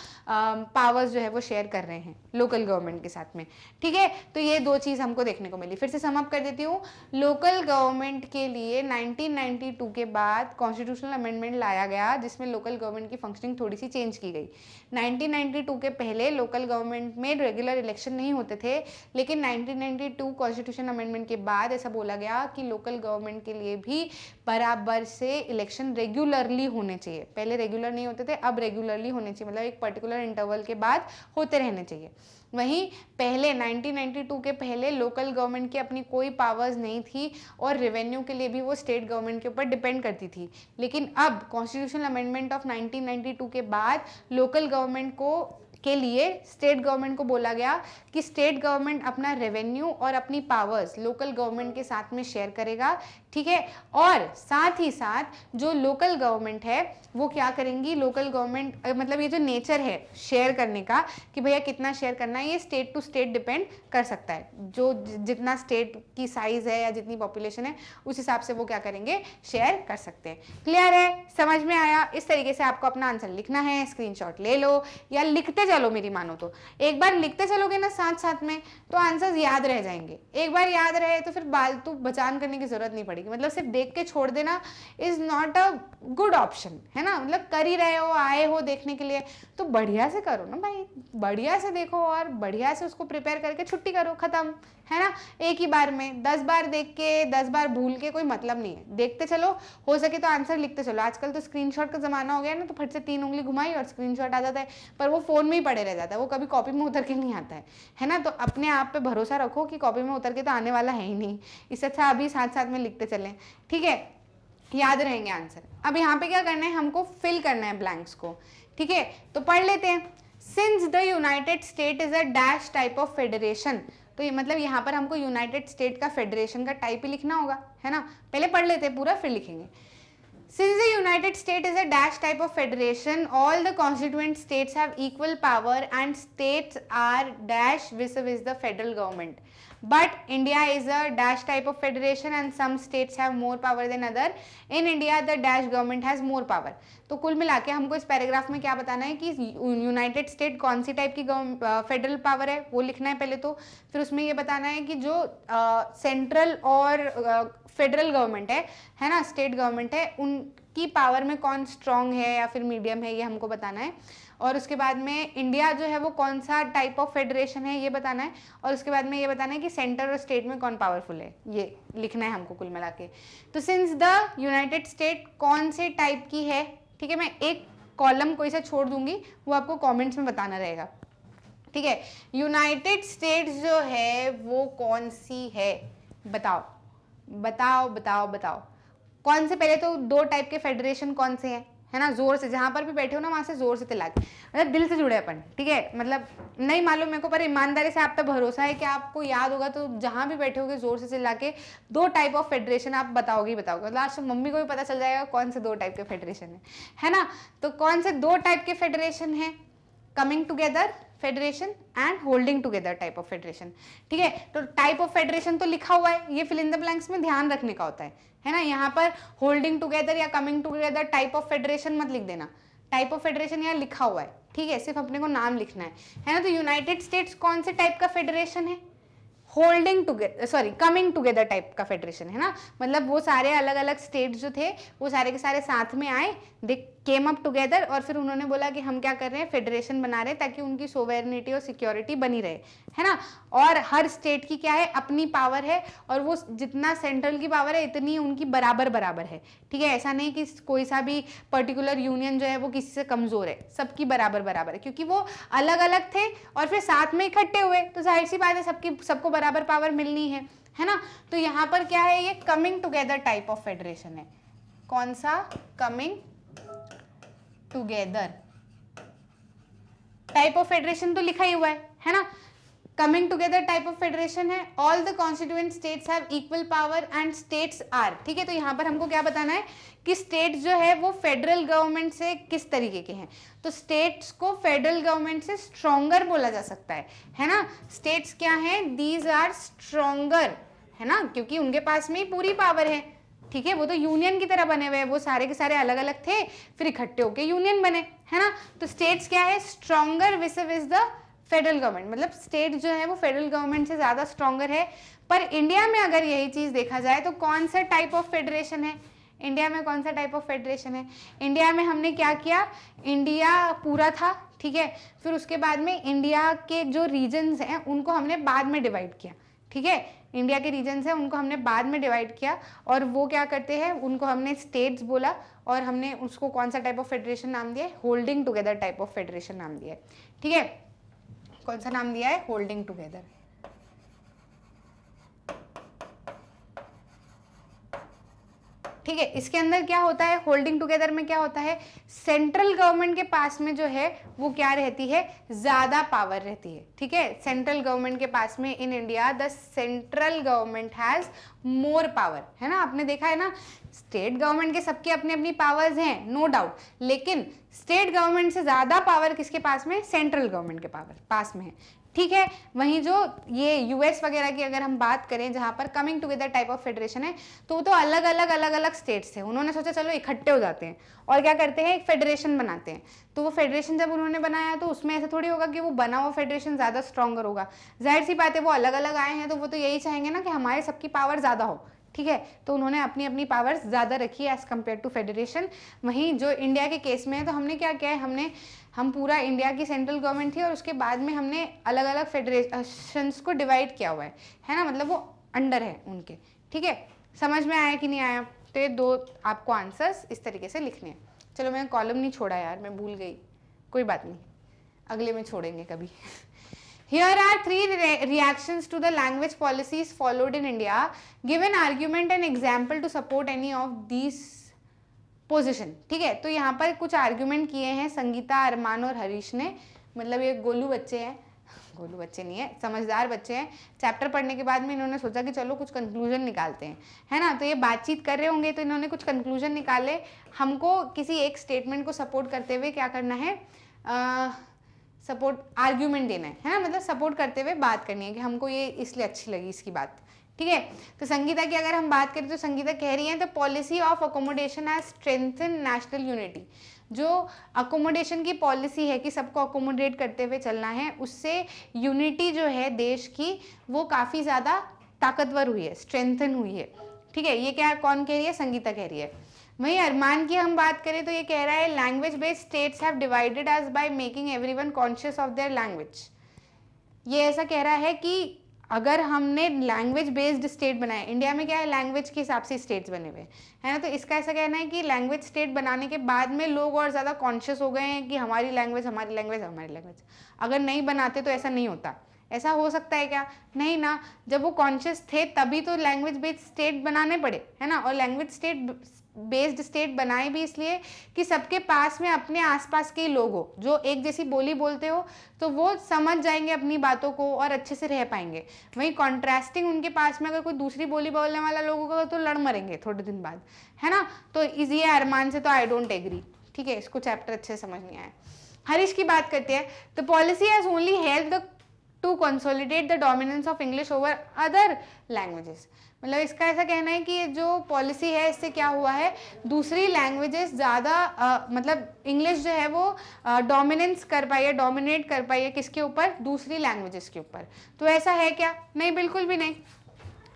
पावर्स जो है वो शेयर कर रहे हैं लोकल गवर्नमेंट के साथ में। ठीक है, तो ये दो चीज हमको देखने को मिली। फिर से सम अप कर देती हूँ। लोकल गवर्नमेंट के लिए 1992 के बाद कॉन्स्टिट्यूशनल अमेंडमेंट लाया गया जिसमें लोकल गवर्नमेंट की फंक्शनिंग थोड़ी सी चेंज की गई। 1992 के पहले लोकल गवर्नमेंट में रेगुलर इलेक्शन नहीं होते थे, लेकिन 1992 कॉन्स्टिट्यूशन अमेंडमेंट के बाद ऐसा बोला गया कि लोकल गवर्नमेंट के लिए भी बराबर से इलेक्शन रेगुलरली होने चाहिए। पहले रेगुलर नहीं होते थे, अब रेगुलरली होने चाहिए, मतलब एक पर्टिकुलर इंटरवल के बाद होते रहने चाहिए। वहीं पहले 1992 के पहले लोकल गवर्नमेंट की अपनी कोई पावर्स नहीं थी और रेवेन्यू के लिए भी वो स्टेट गवर्नमेंट के ऊपर डिपेंड करती थी। लेकिन अब कॉन्स्टिट्यूशनल अमेंडमेंट ऑफ 1992 के बाद लोकल गवर्नमेंट के लिए स्टेट गवर्नमेंट को बोला गया कि स्टेट गवर्नमेंट अपना रेवेन्यू और अपनी पावर्स लोकल गवर्नमेंट के साथ में शेयर करेगा। ठीक है, और साथ ही साथ जो लोकल गवर्नमेंट है वो क्या करेंगी, लोकल गवर्नमेंट मतलब ये जो नेचर है शेयर करने का कि भैया कितना शेयर करना है, ये स्टेट टू स्टेट डिपेंड कर सकता है। जो जितना स्टेट की साइज है या जितनी पॉपुलेशन है उस हिसाब से वो क्या करेंगे, शेयर कर सकते हैं। क्लियर है, समझ में आया? इस तरीके से आपको अपना आंसर लिखना है, स्क्रीनशॉट ले लो या लिखते चलो, मेरी मानो तो एक बार लिखते चलोगे ना साथ साथ में तो आंसर्स याद रह जाएंगे। एक बार याद रहे तो फिर फालतू बचान करने की जरूरत नहीं पड़ेगी। मतलब सिर्फ देख के छोड़ देना is not a good option, है ना। मतलब कर ही रहे हो, आए हो देखने के लिए तो बढ़िया से करो ना भाई, बढ़िया से देखो और बढ़िया से उसको प्रिपेयर करके छुट्टी करो, खत्म, है ना। एक ही बार में 10 बार देख के 10 बार भूल के कोई मतलब नहीं है। देखते चलो, हो सके तो आंसर लिखते चलो। आजकल तो स्क्रीनशॉट का जमाना हो गया ना, तो फट से 3 उंगली घुमाई और स्क्रीनशॉट आ जाता है, पर वो फोन में ही पड़े रह जाता है, वो कभी कॉपी में उतर के नहीं आता है ना। तो अपने आप पे भरोसा रखो कि कॉपी में उतर के तो आने वाला है ही नहीं। इससे अच्छा अभी साथ साथ में लिखते चलें, ठीक है, याद रहेंगे आंसर। अब यहाँ पे क्या करना है, हमको फिल करना है ब्लैंक्स को, ठीक है। तो पढ़ लेते हैं। Since the United state is a dash type of federation, तो ये मतलब यहाँ पर हमको यूनाइटेड स्टेट का फेडरेशन का टाइप ही लिखना होगा, है ना। पहले पढ़ लेते हैं पूरा फिर लिखेंगे। Since the United States is a dash type of federation, all the constituent states have equal power and states are dash vis-a-vis the federal government. But India is a dash type of federation and some states have more power than other. In India, the dash government has more power. तो कुल मिला के हमको इस paragraph में क्या बताना है कि यूनाइटेड स्टेट कौन सी टाइप की फेडरल पावर है वो लिखना है पहले तो, फिर उसमें ये बताना है कि जो सेंट्रल और फेडरल गवर्नमेंट है ना, स्टेट गवर्नमेंट है, उनकी पावर में कौन स्ट्रांग है या फिर मीडियम है, ये हमको बताना है। और उसके बाद में इंडिया जो है वो कौन सा टाइप ऑफ फेडरेशन है ये बताना है, और उसके बाद में ये बताना है कि सेंटर और स्टेट में कौन पावरफुल है, ये लिखना है हमको कुल मिला के। तो सिंस द यूनाइटेड स्टेट कौन से टाइप की है, ठीक है, मैं एक कॉलम कोई सा छोड़ दूंगी, वो आपको कमेंट्स में बताना रहेगा, ठीक है। यूनाइटेड स्टेट्स जो है वो कौन सी है, बताओ बताओ बताओ बताओ। कौन से, पहले तो दो टाइप के फेडरेशन कौन से हैं, है ना, जोर से, जहां पर भी बैठे हो ना वहां से जोर से तिला के, मतलब दिल से जुड़े अपन, ठीक है, मतलब नहीं मालूम मेरे को पर ईमानदारी से आप पे भरोसा है कि आपको याद होगा, तो जहां भी बैठे होगे जोर से चिल्ला के दो टाइप ऑफ फेडरेशन आप बताओगे ही बताओगे, लास्ट में मम्मी को भी पता चल जाएगा कौन से दो टाइप के फेडरेशन है ना। तो कौन से दो टाइप के फेडरेशन है, coming together federation and holding together type of federation, ठीक है। तो टाइप ऑफ फेडरेशन तो लिखा हुआ है, ये फिल इन द ब्लैंक्स में ध्यान रखने का होता है ना। यहाँ पर होल्डिंग टुगेदर या coming together type of federation मत लिख देना, टाइप ऑफ फेडरेशन यहाँ लिखा हुआ है, ठीक है, सिर्फ अपने को नाम लिखना है ना। तो यूनाइटेड स्टेट्स कौन से टाइप का फेडरेशन है, holding together, sorry coming together type का फेडरेशन है ना, मतलब वो सारे अलग अलग स्टेट्स जो थे वो सारे के सारे साथ में आए, दे केम अप टुगेदर, और फिर उन्होंने बोला कि हम क्या कर रहे हैं, फेडरेशन बना रहे हैं ताकि उनकी सोवेरेनिटी और सिक्योरिटी बनी रहे, है ना। और हर स्टेट की क्या है, अपनी पावर है, और वो जितना सेंट्रल की पावर है इतनी उनकी बराबर बराबर है, ठीक है। ऐसा नहीं कि कोई सा भी पर्टिकुलर यूनियन जो है वो किसी से कमजोर है, सबकी बराबर बराबर है, क्योंकि वो अलग अलग थे और फिर साथ में इकट्ठे हुए, तो जाहिर सी बात है सबको बराबर पावर मिलनी है ना। तो यहाँ पर क्या है, ये coming together type of federation है, कौन सा, coming together type of federation तो लिखा ही हुआ है ना। Coming together type of federation है, all the constituent states have equal power and states are, ठीक है। तो यहाँ पर हमको क्या बताना है कि स्टेट्स जो है वो फेडरल गवर्नमेंट से किस तरीके के हैं, तो स्टेट्स को फेडरल गवर्नमेंट से स्ट्रॉन्गर बोला जा सकता है ना। स्टेट्स क्या हैं, दीज आर स्ट्रॉन्गर, है ना, क्योंकि उनके पास में ही पूरी पावर है, ठीक है। वो तो यूनियन की तरह बने हुए हैं, वो सारे के सारे अलग अलग थे फिर इकट्ठे होके यूनियन बने, है ना। तो स्टेट्स क्या है, स्ट्रॉन्गर विस द फेडरल गवर्नमेंट, मतलब स्टेट जो है वो फेडरल गवर्नमेंट से ज्यादा स्ट्रॉन्गर है। पर इंडिया में अगर यही चीज देखा जाए तो कौन सा टाइप ऑफ फेडरेशन है, इंडिया में कौन सा टाइप ऑफ फेडरेशन है, इंडिया में हमने क्या किया, इंडिया पूरा था, ठीक है, फिर उसके बाद में इंडिया के जो रीजन्स हैं उनको हमने बाद में डिवाइड किया, ठीक है, इंडिया के रीजन्स हैं उनको हमने बाद में डिवाइड किया, और वो क्या करते हैं, उनको हमने स्टेट्स बोला, और हमने उसको कौन सा टाइप ऑफ फेडरेशन नाम दिया है, holding together type of federation नाम दिया है, ठीक है। कौन सा नाम दिया है, होल्डिंग टुगेदर, ठीक है। इसके अंदर क्या होता है, होल्डिंग टुगेदर में क्या होता है, सेंट्रल गवर्नमेंट के पास में जो है वो क्या रहती है, ज्यादा पावर रहती है, ठीक है। सेंट्रल गवर्नमेंट के पास में in India the central government has more power, है ना। आपने देखा है ना, स्टेट गवर्नमेंट के सबके अपनी अपनी पावर्स हैं, नो डाउट, लेकिन स्टेट गवर्नमेंट से ज्यादा पावर किसके पास में, सेंट्रल गवर्नमेंट के पास में है, ठीक है। वहीं जो ये यूएस वगैरह की अगर हम बात करें, जहां पर coming together type of federation है, तो वो तो अलग अलग स्टेट्स थे, उन्होंने सोचा चलो इकट्ठे हो जाते हैं और क्या करते हैं, एक फेडरेशन बनाते हैं। तो वो फेडरेशन जब उन्होंने बनाया तो उसमें ऐसा थोड़ी होगा कि वो बना हुआ फेडरेशन ज्यादा स्ट्रॉन्गर होगा, जाहिर सी बात है वो अलग अलग आए हैं तो वो तो यही चाहेंगे ना कि हमारे सबकी पावर ज्यादा हो, ठीक है। तो उन्होंने अपनी अपनी पावर्स ज्यादा रखी है एज कम्पेयर टू फेडरेशन। वहीं जो इंडिया के केस में है तो हमने क्या किया है, हम पूरा इंडिया की सेंट्रल गवर्नमेंट थी और उसके बाद में हमने अलग अलग फेडरेशंस को डिवाइड किया हुआ है ना, मतलब वो अंडर है उनके, ठीक है। समझ में आया कि नहीं आया, तो ये दो आपको आंसर्स इस तरीके से लिखने हैं। चलो मैंने कॉलम नहीं छोड़ा यार, मैं भूल गई, कोई बात नहीं, अगले में छोड़ेंगे कभी। Here are three reactions to the language policies followed in India. Give an argument and example to support any of these position. ठीक है, तो यहाँ पर कुछ आर्ग्यूमेंट किए हैं संगीता, अरमान और हरीश ने, मतलब ये गोलू बच्चे हैं, गोलू बच्चे नहीं है, समझदार बच्चे हैं। चैप्टर पढ़ने के बाद में इन्होंने सोचा कि चलो कुछ कंक्लूजन निकालते हैं, है ना। तो ये बातचीत कर रहे होंगे तो इन्होंने कुछ कंक्लूजन निकाले। हमको किसी एक स्टेटमेंट को सपोर्ट करते हुए क्या करना है, सपोर्ट आर्ग्यूमेंट देना है ना, मतलब सपोर्ट करते हुए बात करनी है कि हमको ये इसलिए अच्छी लगी इसकी बात, ठीक है। तो संगीता की अगर हम बात करें तो संगीता कह रही है the policy of accommodation has strengthen national unity. जो अकोमोडेशन की पॉलिसी है कि सबको अकोमोडेट करते हुए चलना है, उससे यूनिटी जो है देश की वो काफ़ी ज़्यादा ताकतवर हुई है, स्ट्रेंथन हुई है, ठीक है। ये क्या कौन कह रही है, संगीता कह रही है। वहीं अरमान की हम बात करें तो ये कह रहा है language based states have divided us by making everyone conscious of their language. ये ऐसा कह रहा है कि अगर हमने लैंग्वेज बेस्ड स्टेट बनाए, इंडिया में क्या है लैंग्वेज के हिसाब से स्टेट्स बने हुए है ना, तो इसका ऐसा कहना है कि लैंग्वेज स्टेट बनाने के बाद में लोग और ज़्यादा कॉन्शियस हो गए हैं कि हमारी लैंग्वेज हमारी लैंग्वेज हमारी लैंग्वेज। अगर नहीं बनाते तो ऐसा नहीं होता। ऐसा हो सकता है क्या, नहीं ना। जब वो कॉन्शियस थे तभी तो लैंग्वेज बेस्ड स्टेट बनाने पड़े, है ना। और लैंग्वेज स्टेट बेस्ड स्टेट बनाए भी इसलिए कि सबके पास में अपने आसपास के लोग हो जो एक जैसी बोली बोलते हो, तो वो समझ जाएंगे अपनी बातों को और अच्छे से रह पाएंगे। वहीं कॉन्ट्रास्टिंग उनके पास में अगर कोई दूसरी बोली बोलने वाला लोग होगा तो लड़ मरेंगे थोड़े दिन बाद, है ना। तो ये अरमान से तो आई डोंट एग्री, ठीक है। इसको चैप्टर अच्छे से समझ नहीं आया। हरीश की बात करते हैं, the policy has only help to consolidate the dominance of English over other languages. मतलब इसका ऐसा कहना है कि जो पॉलिसी है इससे क्या हुआ है, दूसरी लैंग्वेजेस ज़्यादा मतलब इंग्लिश जो है वो डोमिनेंस कर पाई है, डोमिनेट कर पाई है किसके ऊपर, दूसरी लैंग्वेजेस के ऊपर। तो ऐसा है क्या, नहीं, बिल्कुल भी नहीं,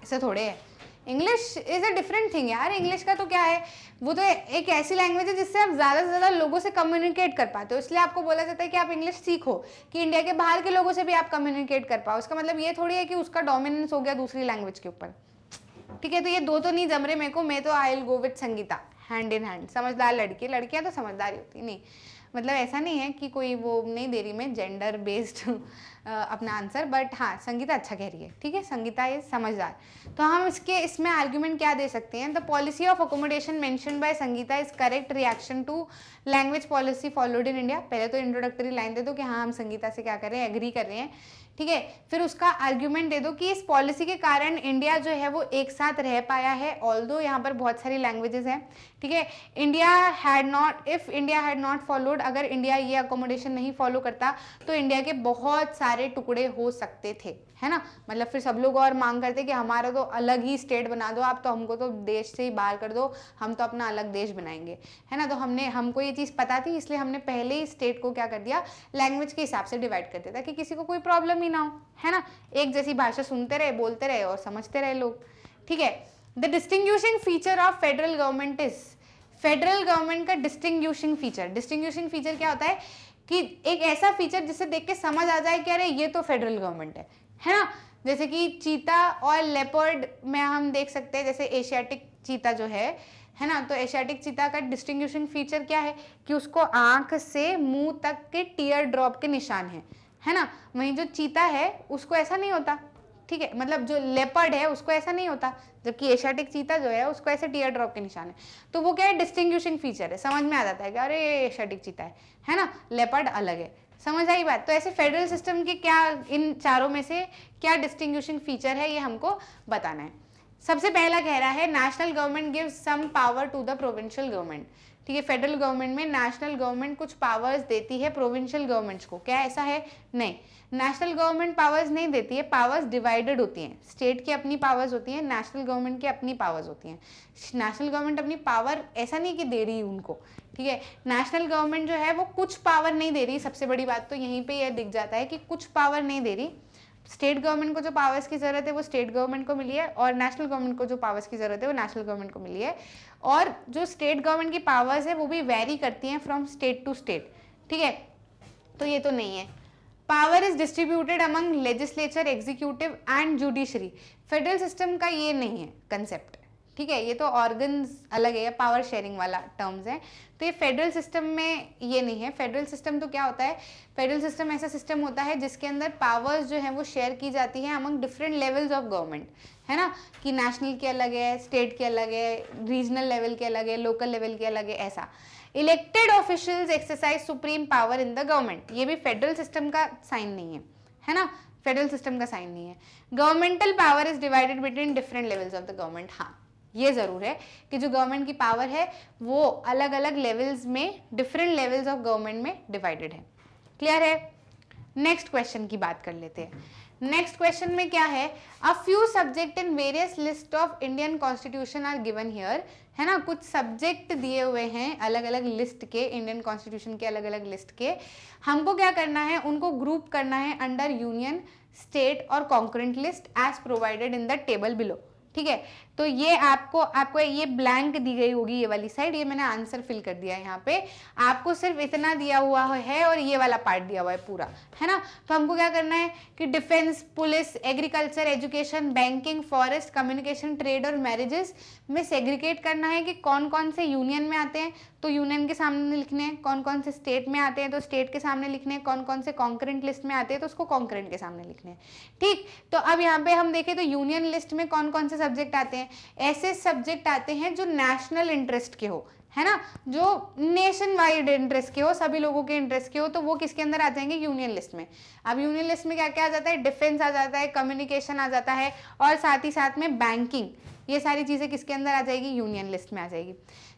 ऐसा थोड़े है। English is a different thing यार। इंग्लिश का तो क्या है, वो तो एक ऐसी लैंग्वेज है जिससे आप ज़्यादा से ज़्यादा लोगों से कम्युनिकेट कर पाते हो, इसलिए आपको बोला जाता है कि आप इंग्लिश सीखो कि इंडिया के बाहर के लोगों से भी आप कम्युनिकेट कर पाओ। इसका मतलब ये थोड़ी है कि उसका डोमिनेंस हो गया दूसरी लैंग्वेज के ऊपर, ठीक है। तो ये दो तो नहीं जम रहे मेरे को, मैं तो I will go with Sangeeta, hand in hand. समझदार लड़की, लड़कियां तो समझदार होती नहीं, मतलब ऐसा नहीं है कि कोई वो नहीं दे रही मैं जेंडर बेस्ड अपना आंसर, बट हाँ संगीता अच्छा कह रही है, ठीक है। संगीता ये समझदार। तो हम इसमें आर्ग्यूमेंट क्या दे सकते हैं, the policy of accommodation mention by Sangeeta is correct reaction to language policy followed in India. पहले तो इंट्रोडक्टरी लाइन दे दो कि हाँ हम संगीता से क्या कर रहे हैं, एग्री कर रहे हैं, ठीक है। फिर उसका आर्ग्यूमेंट दे दो कि इस पॉलिसी के कारण इंडिया जो है वो एक साथ रह पाया है, ऑल्दो यहाँ पर बहुत सारी लैंग्वेजेस हैं, ठीक है। If India had not followed, अगर इंडिया ये अकोमोडेशन नहीं फॉलो करता तो इंडिया के बहुत सारे टुकड़े हो सकते थे, है ना। मतलब फिर सब लोग और मांग करते कि हमारा तो अलग ही स्टेट बना दो आप, तो हमको तो देश से ही बाहर कर दो, हम तो अपना अलग देश बनाएंगे, है ना। तो हमको ये चीज़ पता थी, इसलिए हमने पहले ही स्टेट को क्या कर दिया, लैंग्वेज के हिसाब से डिवाइड कर दिया ताकि किसी को कोई प्रॉब्लम ही ना हो, है ना। एक जैसी भाषा सुनते रहे, बोलते रहे और समझते रहे लोग, ठीक है। The distinguishing feature of federal government is, federal government का डिस्टिंग्विशिंग फीचर क्या होता है कि एक ऐसा फीचर जिसे देख के समझ आ जाए कि अरे ये तो फेडरल गवर्नमेंट है ना। जैसे कि चीता और लेपर्ड में हम देख सकते हैं, जैसे एशियाटिक चीता जो है ना, तो एशियाटिक चीता का डिस्टिंग्विशिंग फीचर क्या है कि उसको आंख से मुंह तक के टीयर ड्रॉप के निशान है ना। वहीं जो चीता है उसको ऐसा नहीं होता, ठीक है, मतलब जो लेपर्ड है उसको ऐसा नहीं होता, जबकि एशियाटिक चीता जो है उसको ऐसे टीयर ड्रॉप के निशान है। तो वो क्या है, डिस्टिंग्विशिंग फीचर है, समझ में आ जाता है कि अरे ये एशियाटिक चीता है ना, लेपर्ड अलग है, समझ आई बात। तो ऐसे फेडरल सिस्टम के क्या, इन चारों में से क्या डिस्टिंग्विशिंग फीचर है ये हमको बताना है। सबसे पहला कह रहा है national government gives some power to the provincial government, ठीक है। फेडरल गवर्नमेंट में नेशनल गवर्नमेंट कुछ पावर्स देती है प्रोविंशियल गवर्नमेंट्स को, क्या ऐसा है, नहीं, नेशनल गवर्नमेंट पावर्स नहीं देती है, पावर्स डिवाइडेड होती हैं, स्टेट की अपनी पावर्स होती हैं, नेशनल गवर्नमेंट की अपनी पावर्स होती हैं। नेशनल गवर्नमेंट अपनी पावर ऐसा नहीं कि दे रही उनको, ठीक है। नेशनल गवर्नमेंट जो है वो कुछ पावर नहीं दे रही, सबसे बड़ी बात तो यहीं पे यह दिख जाता है कि कुछ पावर नहीं दे रही। स्टेट गवर्नमेंट को जो पावर्स की ज़रूरत है वो स्टेट गवर्नमेंट को मिली है, और नेशनल गवर्नमेंट को जो पावर्स की ज़रूरत है वो नेशनल गवर्नमेंट को मिली है। और जो स्टेट गवर्नमेंट की पावर्स है वो भी वेरी करती हैं फ्रॉम स्टेट टू स्टेट, ठीक है। तो ये तो नहीं है। Power is distributed among legislature, executive and judiciary. Federal system का ये नहीं है कंसेप्ट, ठीक है, ये तो ऑर्गन्स अलग है, पावर शेयरिंग वाला टर्म्स है, तो ये फेडरल सिस्टम में ये नहीं है। फेडरल सिस्टम तो क्या होता है, फेडरल सिस्टम ऐसा सिस्टम होता है जिसके अंदर पावर्स जो है वो शेयर की जाती हैं among different levels of government, है ना, कि नेशनल के अलग है, स्टेट के अलग है, रीजनल लेवल के अलग है, लोकल लेवल के अलग है, ऐसा। Elected officials exercise supreme power in the government, ये भी फेडरल सिस्टम का साइन नहीं है है ना, फेडरल सिस्टम का साइन नहीं है। Governmental power is divided between different levels of the government, हाँ ये जरूर है कि जो गवर्नमेंट की पावर है वो अलग अलग लेवल्स में, डिफरेंट लेवल्स ऑफ गवर्नमेंट में डिवाइडेड है। क्लियर है? नेक्स्ट क्वेश्चन की बात कर लेते हैं। नेक्स्ट क्वेश्चन में क्या है, a few subject in various list of Indian constitution are given here, है ना, कुछ सब्जेक्ट दिए हुए हैं अलग अलग लिस्ट के, इंडियन कॉन्स्टिट्यूशन के अलग अलग लिस्ट के। हमको क्या करना है, उनको ग्रुप करना है अंडर यूनियन, स्टेट और concurrent list as provided in the table below. ठीक है, तो ये आपको ये ब्लैंक दी गई होगी ये वाली साइड, ये मैंने आंसर फिल कर दिया है यहाँ पे, आपको सिर्फ इतना दिया हुआ है और ये वाला पार्ट दिया हुआ है पूरा, है ना। तो हमको क्या करना है कि defence, police, agriculture, education, banking, forest, communication, trade और मैरिजेस में सेग्रीगेट करना है कि कौन कौन से यूनियन में आते हैं तो यूनियन के सामने लिखने हैं, कौन कौन से स्टेट में आते हैं तो स्टेट के सामने लिखने हैं, कौन कौन से कॉन्करेंट लिस्ट में आते हैं तो उसको कॉन्करेंट के सामने लिखने हैं। ठीक, तो अब यहाँ पे हम देखें तो यूनियन लिस्ट में कौन कौन से सब्जेक्ट आते हैं, ऐसे सब्जेक्ट आते हैं जो नेशनल इंटरेस्ट के हो, है ना, जो नेशन वाइड इंटरेस्ट के हो, सभी लोगों के इंटरेस्ट के हो, तो वो किसके अंदर आ जाएंगे, यूनियन लिस्ट में। अब यूनियन लिस्ट में क्या क्या आ जाता है, डिफेंस आ जाता है, कम्युनिकेशन आ जाता है और साथ ही साथ में बैंकिंग, ये सारी चीजें किसके अंदर आ जाएगी, यूनियन लिस्ट में आ जाएगी।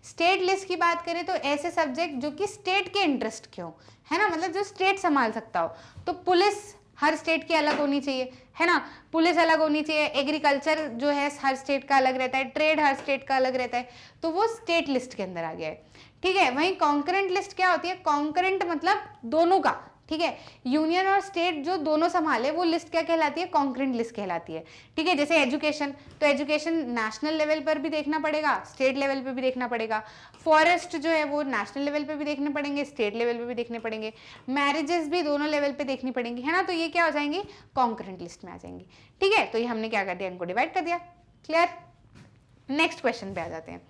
स्टेट लिस्ट की बात करें तो ऐसे सब्जेक्ट जो कि स्टेट के इंटरेस्ट के हो, है ना, मतलब जो स्टेट संभाल सकता हो, तो पुलिस हर स्टेट की अलग होनी चाहिए, है ना, पुलिस अलग होनी चाहिए, एग्रीकल्चर जो है हर स्टेट का अलग रहता है, ट्रेड हर स्टेट का अलग रहता है, तो वो स्टेट लिस्ट के अंदर आ गया है। ठीक है, वहीं कॉन्करेंट लिस्ट क्या होती है, कॉन्करेंट मतलब दोनों का, ठीक है, यूनियन और स्टेट जो दोनों संभाले वो लिस्ट क्या कहलाती है, कॉन्करेंट लिस्ट कहलाती है। ठीक है, जैसे एजुकेशन, तो एजुकेशन नेशनल लेवल पर भी देखना पड़ेगा, स्टेट लेवल पे भी देखना पड़ेगा। फॉरेस्ट जो है वो नेशनल लेवल पे भी देखने पड़ेंगे, स्टेट लेवल पे भी देखने पड़ेंगे। मैरिजेस भी दोनों लेवल पे देखनी पड़ेंगी, है ना, तो ये क्या हो जाएंगी, कॉन्करेंट लिस्ट में आ जाएंगी। ठीक है, तो ये हमने क्या कर दिया, इनको डिवाइड कर दिया। क्लियर? नेक्स्ट क्वेश्चन पे आ जाते हैं।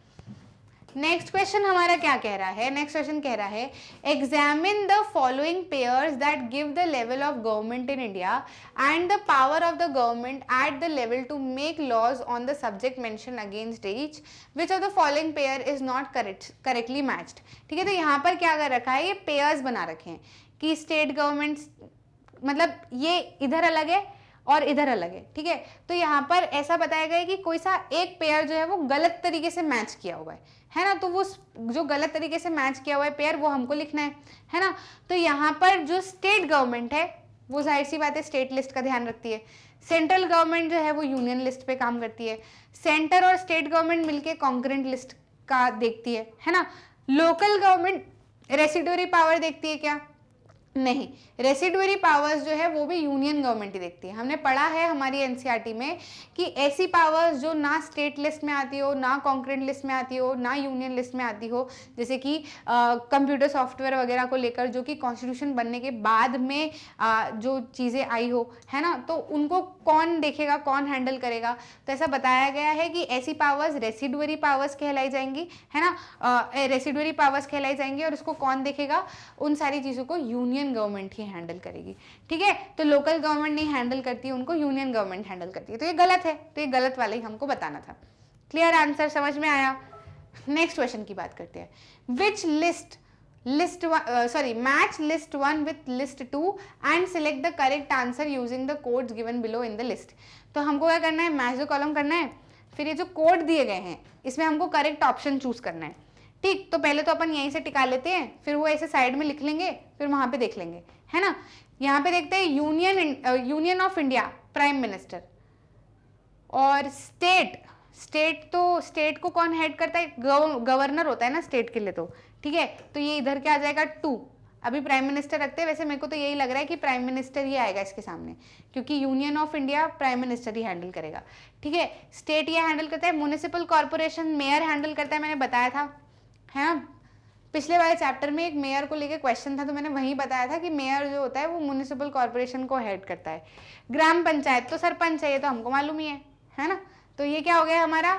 नेक्स्ट क्वेश्चन हमारा क्या कह रहा है, नेक्स्ट क्वेश्चन कह रहा है examine the following pairs that give the level of government in India and the power of the government at the level to make laws on the subject mention against each, which of the following pair is not correctly matched. ठीक है, तो यहाँ पर क्या कर रखा है, ये पेयर्स बना रखे हैं कि स्टेट गवर्नमेंट, मतलब ये इधर अलग है और इधर अलग है। ठीक है, तो यहाँ पर ऐसा बताया गया है कि कोई सा एक पेयर जो है वो गलत तरीके से मैच किया हुआ है ना, तो वो जो गलत तरीके से मैच किया हुआ है पेयर वो हमको लिखना है ना। तो यहाँ पर जो स्टेट गवर्नमेंट है वो जाहिर सी बात है स्टेट लिस्ट का ध्यान रखती है, सेंट्रल गवर्नमेंट जो है वो यूनियन लिस्ट पे काम करती है, सेंटर और स्टेट गवर्नमेंट मिलके कॉन्करेंट लिस्ट का देखती है ना। लोकल गवर्नमेंट रेसिडुअरी पावर देखती है क्या, नहीं, रेसिडुअरी पावर्स जो है वो भी यूनियन गवर्नमेंट ही देखती है। हमने पढ़ा है हमारी एनसीईआरटी में कि ऐसी पावर्स जो ना स्टेट लिस्ट में आती हो, ना कॉन्करेंट लिस्ट में आती हो, ना यूनियन लिस्ट में आती हो, जैसे कि कंप्यूटर सॉफ्टवेयर वगैरह को लेकर जो कि कॉन्स्टिट्यूशन बनने के बाद में जो चीज़ें आई हो, है ना, तो उनको कौन देखेगा, कौन हैंडल करेगा। तो ऐसा बताया गया है कि ऐसी पावर्स रेसिडुअरी पावर्स कहलाई जाएंगी, है ना, रेसिडुअरी पावर्स कहलाई जाएंगी और उसको कौन देखेगा, उन सारी चीज़ों को यूनियन गवर्नमेंट ही हैंडल करेगी। ठीक है, तो लोकल गवर्नमेंट नहीं हैंडल करती है, उनको यूनियन गवर्नमेंट हैंडल करती है, तो ये गलत है, तो ये गलत वाला ही हमको बताना था। क्लियर, आंसर समझ में आया। नेक्स्ट क्वेश्चन की बात करते हैं। Which match list 1 with list 2 and select the correct answer using the codes given below in the list. तो हमको क्या करना है, मैच द कॉलम करना है, फिर ये जो कोड दिए गए हैं इसमें हमको करेक्ट ऑप्शन चूज करना है। ठीक, तो पहले तो अपन यहीं से टिका लेते हैं, फिर वो ऐसे साइड में लिख लेंगे, फिर वहां पे देख लेंगे, है ना। यहाँ पे देखते हैं union of India prime minister, और स्टेट तो स्टेट को कौन हेड करता है, गवर्नर होता है ना स्टेट के लिए, तो ठीक है, तो ये इधर क्या आ जाएगा 2। अभी प्राइम मिनिस्टर रखते हैं, वैसे मेरे को तो यही लग रहा है कि प्राइम मिनिस्टर ही आएगा इसके सामने, क्योंकि union of India prime minister he handle करेगा। ठीक है, स्टेट ये हैंडल करता है, म्युनिसिपल कॉर्पोरेशन मेयर हैंडल करता है, मैंने बताया था, है ना। पिछले वाले चैप्टर में एक मेयर को लेके क्वेश्चन था, तो मैंने वही बताया था कि मेयर जो होता है वो म्युनिसिपल कॉर्पोरेशन को हेड करता है। ग्राम पंचायत तो सरपंच है, ये तो हमको मालूम ही है ना। तो ये क्या हो गया हमारा,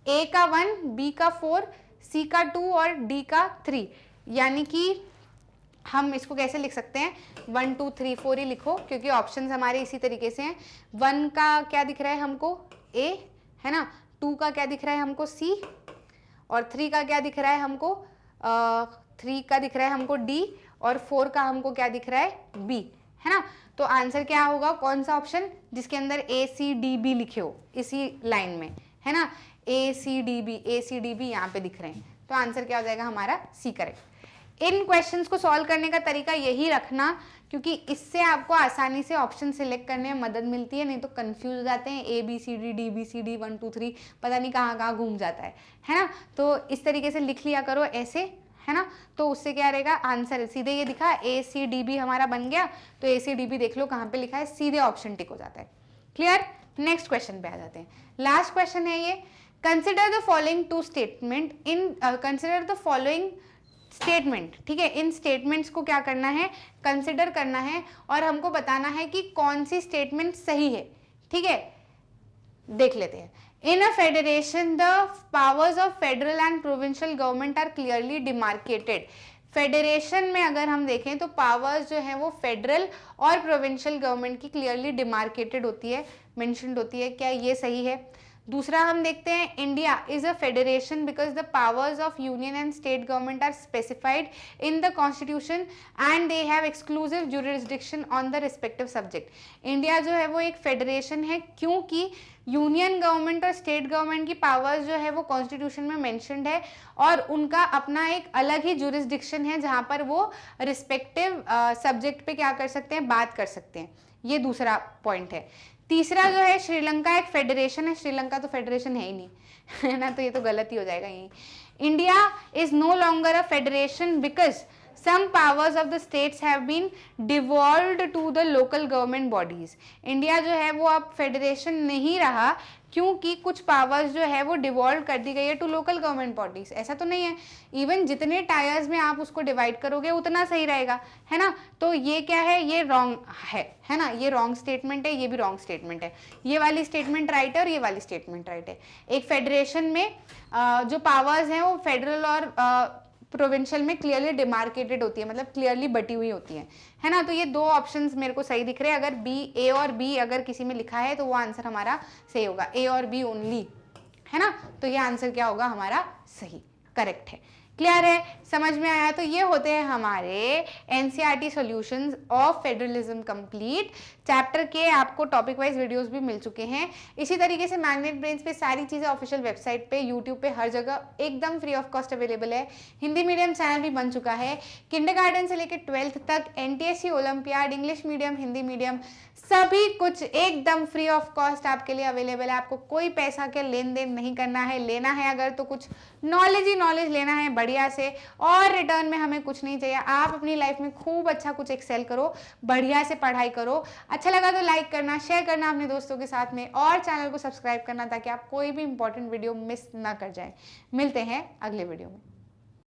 ए का 1, बी का 4, सी का 2 और डी का 3, यानी कि हम इसको कैसे लिख सकते हैं, 1 2 3 4 ही लिखो, क्योंकि ऑप्शंस हमारे इसी तरीके से हैं। 1 का क्या दिख रहा है हमको, ए, है ना, 2 का क्या दिख रहा है हमको, सी, और 3 का क्या दिख रहा है हमको, 3 का दिख रहा है हमको डी, और 4 का हमको क्या दिख रहा है, बी, है ना। तो आंसर क्या होगा, कौन सा ऑप्शन जिसके अंदर ACDB लिखे हो इसी लाइन में, है ना, ACDB यहाँ पे दिख रहे हैं, तो आंसर क्या हो जाएगा हमारा C करेक्ट। इन क्वेश्चंस को सॉल्व करने का तरीका यही रखना, क्योंकि इससे आपको आसानी से ऑप्शन सिलेक्ट करने में मदद मिलती है, नहीं तो कंफ्यूज हो जाते हैं, ABCD DBCD 1 2 3 पता नहीं कहाँ कहाँ घूम जाता है ना। तो इस तरीके से लिख लिया करो ऐसे, है ना, तो उससे क्या रहेगा, आंसर सीधे ये दिखा ACDB हमारा बन गया, तो ACDB देख लो कहाँ पे लिखा है, सीधे ऑप्शन टिक हो जाता है। क्लियर। नेक्स्ट क्वेश्चन पे आ जाते हैं, लास्ट क्वेश्चन है ये, consider the following two statement in consider the following statement, ठीक है, इन स्टेटमेंट्स को क्या करना है, कंसिडर करना है और हमको बताना है कि कौन सी स्टेटमेंट सही है, ठीक है। देख लेते हैं। In a federation the powers of federal and provincial government are clearly demarcated. Federation में अगर हम देखें तो पावर्स जो है वो फेडरल और प्रोविंशियल गवर्नमेंट की क्लियरली डिमार्केटेड होती है, मेंशन्ड होती है, क्या ये सही है। दूसरा हम देखते हैं, India is a federation because the powers of union and state government are specified in the constitution and they have exclusive jurisdiction on the respective subject. India जो है वो एक फेडरेशन है क्योंकि यूनियन गवर्नमेंट और स्टेट गवर्नमेंट की powers जो है वो कॉन्स्टिट्यूशन में मेंशन्ड है और उनका अपना एक अलग ही जुरिस्डिक्शन है जहां पर वो रिस्पेक्टिव सब्जेक्ट पे क्या कर सकते हैं, बात कर सकते हैं। ये दूसरा पॉइंट है। तीसरा जो है, श्रीलंका एक फेडरेशन है, श्रीलंका तो फेडरेशन है ही नहीं, है ना, तो ये तो गलत ही हो जाएगा यही। India is no longer a federation because some powers of the states have been devolved to the local government bodies। India जो है वो अब फेडरेशन नहीं रहा क्योंकि कुछ पावर्स जो है वो डिवॉल्व कर दी गई है टू लोकल गवर्नमेंट बॉडीज। ऐसा तो नहीं है, इवन जितने टायर्स में आप उसको डिवाइड करोगे उतना सही रहेगा, है ना। तो ये क्या है, ये रॉन्ग है ना, ये रॉन्ग स्टेटमेंट है, ये भी रॉन्ग स्टेटमेंट है। ये वाली स्टेटमेंट राइट है और ये वाली स्टेटमेंट राइट है। एक फेडरेशन में जो पावर्स हैं वो फेडरल और प्रोविंशियल में क्लियरली डिमार्केटेड होती है, मतलब क्लियरली बटी हुई होती है ना। तो ये दो ऑप्शंस मेरे को सही दिख रहे हैं। अगर A और B अगर किसी में लिखा है तो वो आंसर हमारा सही होगा, A और B ओनली, है ना। तो ये आंसर क्या होगा हमारा, सही, करेक्ट है। क्लियर है, समझ में आया। तो ये होते हैं हमारे NCERT solutions of federalism complete. Chapter के आपको टॉपिक वाइज वीडियोस भी मिल चुके हैं। इसी तरीके से मैग्नेट ब्रेन्स पे सारी चीज़ें ऑफिशियल वेबसाइट पे, यूट्यूब पे, हर जगह एकदम फ्री ऑफ कॉस्ट अवेलेबल है। हिंदी मीडियम चैनल भी बन चुका है। किंडरगार्टन से लेकर 12th तक NTSC olympiad, English medium, Hindi medium, सभी कुछ एकदम फ्री ऑफ कॉस्ट आपके लिए अवेलेबल है। आपको कोई पैसा के लेन देन नहीं करना है, लेना है अगर तो कुछ नॉलेज ही नॉलेज लेना है बढ़िया से, और रिटर्न में हमें कुछ नहीं चाहिए। आप अपनी लाइफ में खूब अच्छा कुछ एक्सेल करो, बढ़िया से पढ़ाई करो। अच्छा लगा तो लाइक करना, शेयर करना अपने दोस्तों के साथ में, और चैनल को सब्सक्राइब करना ताकि आप कोई भी इंपॉर्टेंट वीडियो मिस ना कर जाए। मिलते हैं अगले वीडियो में।